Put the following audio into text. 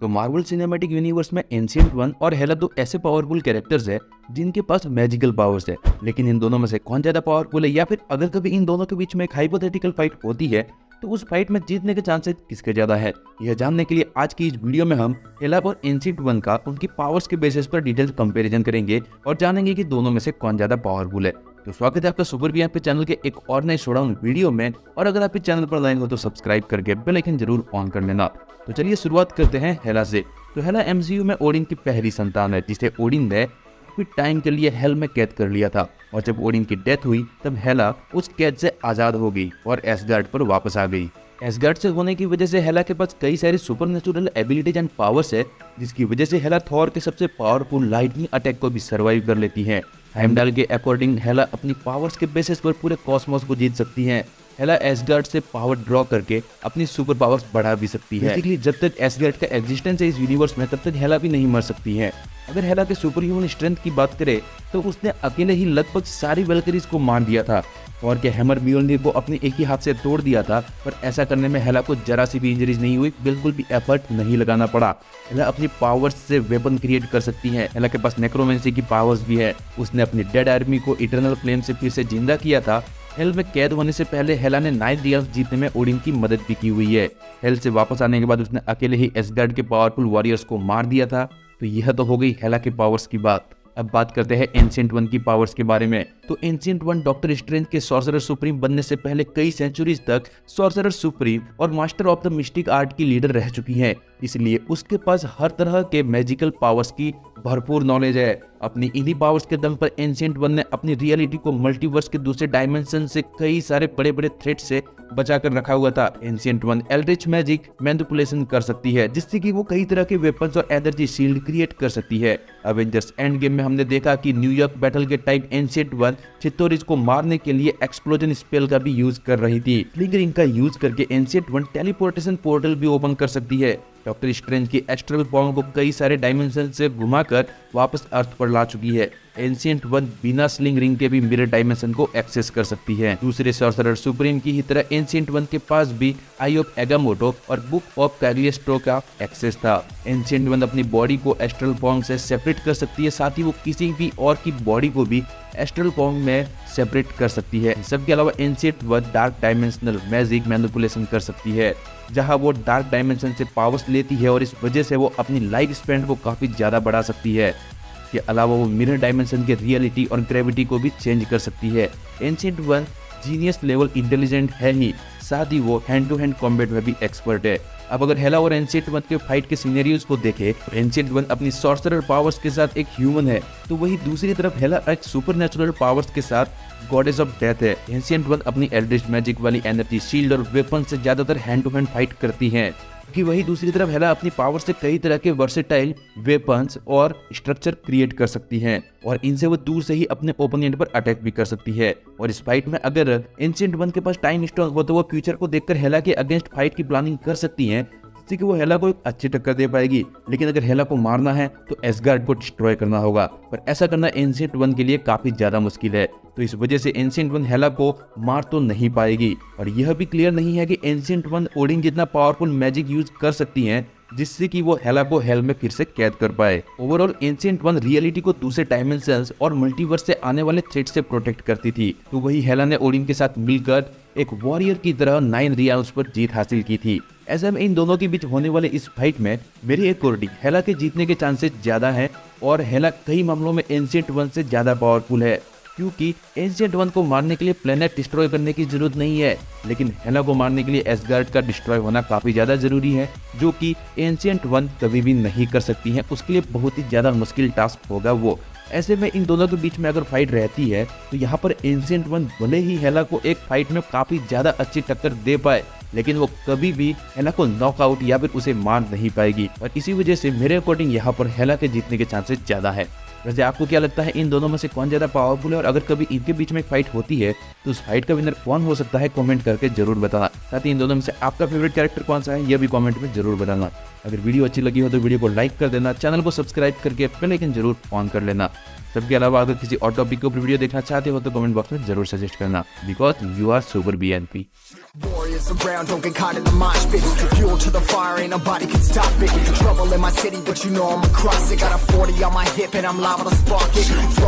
तो Marvel cinematic universe में ancient one और हेला दो ऐसे पावरफुल कैरेक्टर्स है जिनके पास मैजिकल पावर्स है। लेकिन इन दोनों में से कौन ज्यादा पावरफुल है, या फिर अगर कभी इन दोनों के बीच में एक हाइपोथेटिकल फाइट होती है तो उस फाइट में जीतने के चांसेस किसके ज्यादा है, यह जानने के लिए आज की इस वीडियो में हम हेला और एंशिएंट वन का उनकी पावर्स के बेसिस पर डिटेल कंपैरिजन करेंगे और जानेंगे कि दोनों में से कौन ज्यादा पावरफुल है। तो स्वागत है आपका सुपर बियॉन्ड पे चैनल के एक और नए शोडाउन वीडियो में, और अगर आप इस चैनल पर नए हो तो सब्सक्राइब करके बेल आइकन जरूर ऑन कर लेना। तो चलिए शुरुआत करते हैं हेला से। तो हेला एमसीयू में ओडिन की पहली संतान है जिसे ओडिन ने काफी टाइम के लिए हेल में कैद कर लिया था, और जब ओडिन की डेथ हुई तब हेला उस कैद से आजाद हो गई और एसगार्ड पर वापस आ गई। एसगार्ड से होने की वजह से हेला के पास कई सारी सुपरनेचुरल एबिलिटीज एंड पावर्स है, जिसकी वजह से हेला थॉर के सबसे पावरफुल लाइटनिंग अटैक को भी सर्वाइव कर लेती है। हेमडाल के अकॉर्डिंग हेला अपनी पावर्स के बेसिस पर पूरे कॉस्मोस को जीत सकती है। हेला एसगार्ड से पावर ड्रॉ करके अपनी सुपर पावर्स बढ़ा भी सकती है। बेसिकली जब तक एसगार्ड का एग्जिस्टेंस है इस यूनिवर्स में तब तक हेला भी नहीं मर सकती है। अगर हेला के सुपर ह्यूमन स्ट्रेंथ की बात करें तो उसने अकेले ही लगभग सारी वैल्किरीज को मार दिया था, और के हैमर मियोल्निर को अपने एक ही हाथ से तोड़ दिया था, पर ऐसा करने में हेला को जरा सी भी इंजरीज नहीं हुई, बिल्कुल भी एफर्ट नहीं लगाना पड़ा। हेला अपनी पावर्स से वेपन क्रिएट कर सकती है। हेला के पास नेक्रोमेंसी की पावर्स भी है। उसने अपनी डेड आर्मी को इटर्नल फ्लेम से फिर से जिंदा किया था। हेल में कैद होने से पहले हेला ने 9 रियल्स जीतने में ओडिन की मदद भी की हुई है। हेल से वापस आने के बाद उसने अकेले ही एसगार्ड के पावरफुल वॉरियर्स को मार दिया था। तो यह तो हो गई हेला के पावर्स की बात। अब बात करते हैं एंशिएंट वन की पावर्स के बारे में। तो एंशिएंट वन डॉक्टर स्ट्रेंज के सॉर्सरर सुप्रीम बनने से पहले कई सेंचुरीज तक सॉर्सरर सुप्रीम और master of the mystic art की लीडर रह चुकी है, इसलिए उसके पास हर तरह के मैजिकल पावर्स की भरपूर नॉलेज है। अपनी इन्हीं पावर्स के दम पर एंशिएंट वन ने अपनी रियलिटी को मल्टीवर्स के दूसरे डायमेंशन से कई सारे बड़े बड़े थ्रेट से बचा कर रखा हुआ था। Ancient one Aldrich magic manipulation कर सकती है, जिससे कि वो कई तरह के वेपन्स और एनर्जी शील्ड क्रिएट कर सकती है। अवेंजर्स एंड गेम में हमने देखा कि न्यूयॉर्क बैटल के टाइम एंशिएंट वन चित्तोरिज को मारने के लिए एक्सप्लोजन स्पेल का भी यूज कर रही थी। फ्लिंगरिंग का यूज करके एंशिएंट वन टेलीपोर्टेशन पोर्टल भी ओपन कर सकती है। डॉक्टर स्ट्रेंज की एस्ट्रल फॉर्म को कई सारे डायमेंशन से घुमाकर वापस अर्थ पर ला चुकी है। एंशिएंट वन बिना स्लिंग रिंग के भी मिरर डायमेंशन को एक्सेस कर सकती है। दूसरे सॉर्सरर सुप्रीम की ही तरह एंशिएंट वन के पास भी आई ऑफ एगामोटो और बुक ऑफ कैलिस्ट्रो का एक्सेस था। एंशिएंट वन अपनी बॉडी को एस्ट्रल फॉर्म से सेपरेट कर सकती है, साथ ही वो किसी भी और की बॉडी को भी एस्ट्रल फॉर्म में सेपरेट कर सकती है। सबके अलावा ancient one dark dimensional magic manipulation कर सकती है, जहां वो डार्क डायमेंशन से पावर्स लेती है और इस वजह से वो अपनी लाइफ स्पैन को काफी ज्यादा बढ़ा सकती है। के अलावा वो मिरर डायमेंशन के रियलिटी और ग्रेविटी को भी चेंज कर सकती है। Ancient one genius level intelligent है ही, साथ ही वो हैंड टू हैंड कॉम्बैट में भी एक्सपर्ट है। अब अगर हेला और एंशिएंट वन के फाइट के सिनेरियोज को देखें तो एंशिएंट वन अपनी सॉर्सरर पावर्स के साथ एक ह्यूमन है, तो वही दूसरी तरफ हेला एक सुपरनेचुरल पावर्स के साथ गॉडेस ऑफ डेथ है। एंशिएंट वन अपनी एल्ड्रिच मैजिक वाली एनर्जी शील्ड और वेपन से ज्यादातर हैंड टू हैंड फाइट करती है, कि वही दूसरी तरफ हेला अपनी पावर से कई तरह के वर्सेटाइल वेपन्स और स्ट्रक्चर क्रिएट कर सकती है, और इनसे वो दूर से ही अपने ओपोनेंट पर अटैक भी कर सकती है। और इस फाइट में अगर एंशिएंट वन के पास टाइम स्टोन हो तो वो फ्यूचर को देखकर हेला के अगेंस्ट फाइट की प्लानिंग कर सकती है, जिससे कि वो हेला को एक अच्छी टक्कर दे पाएगी। लेकिन अगर हेला को मारना है तो एसगार्ड को डिस्ट्रॉय करना होगा, पर ऐसा करना एंशिएंट वन के लिए काफी ज्यादा मुश्किल है। तो इस वजह से एंशिएंट वन हेला को मार तो नहीं पाएगी, और यह भी क्लियर नहीं है कि एंशिएंट वन ओडिन जितना पावरफुल मैजिक यूज कर सकती है जिससे कि वो हेला को हेल में फिर से कैद कर पाए। ओवरऑल एंशिएंट वन रियलिटी को दूसरे डायमेंशंस और मल्टीवर्स से आने वाले थ्रेट से प्रोटेक्ट करती थी, तो वही हेला ने ओडिन के साथ मिलकर एक वॉरियर की तरह 9 रियल्स पर जीत हासिल की थी। ऐसे में इन दोनों के बीच होने वाले इस फाइट में मेरे अकॉर्डिंग हेला के जीतने के चांसेस ज्यादा हैं, और हेला कई मामलों में एंशिएंट वन से ज्यादा पावरफुल है, क्योंकि एंशिएंट वन को मारने के लिए प्लेनेट डिस्ट्रॉय करने की जरूरत नहीं है, लेकिन हेला को मारने के लिए एसगार्ड का डिस्ट्रॉय होना काफी ज्यादा जरूरी है, जो कि एंशिएंट वन कभी भी नहीं कर सकती है। उसके लिए बहुत ही ज्यादा मुश्किल टास्क होगा वो। ऐसे में इन दोनों के बीच में अगर फाइट रहती है तो यहाँ पर एंशिएंट वन भले ही हेला को एक फाइट में काफी ज्यादा अच्छी टक्कर दे पाए, लेकिन वो कभी भी हेला को नॉकआउट या फिर उसे मार नहीं पाएगी, और इसी वजह से मेरे अकॉर्डिंग यहाँ पर हेला के जीतने के चांसेस ज्यादा है। वैसे आपको क्या लगता है इन दोनों में से कौन ज्यादा पावरफुल है, और अगर कभी इनके बीच में फाइट होती है तो उस फाइट का विनर कौन हो सकता है, कमेंट करके जरूर बताना। साथ ही इन दोनों में से आपका फेवरेट कैरेक्टर कौन सा है यह भी कमेंट में जरूर बताना। अगर वीडियो अच्छी लगी हो तो वीडियो को लाइक कर देना, चैनल को सब्सक्राइब करके बेल आइकन जरूर ऑन कर लेना। सबके अलावा अगर किसी और टॉपिक के ऊपर वीडियो देखना चाहते हो तो कमेंट बॉक्स में जरूर सजेस्ट करना, because you are super BNP। Warriors around, don't get caught in the mosh pit. Fuel to the fire, ain't nobody can stop it. Trouble in my city, but you know I'm across it. Got a 40 on my hip and I'm liable to spark it.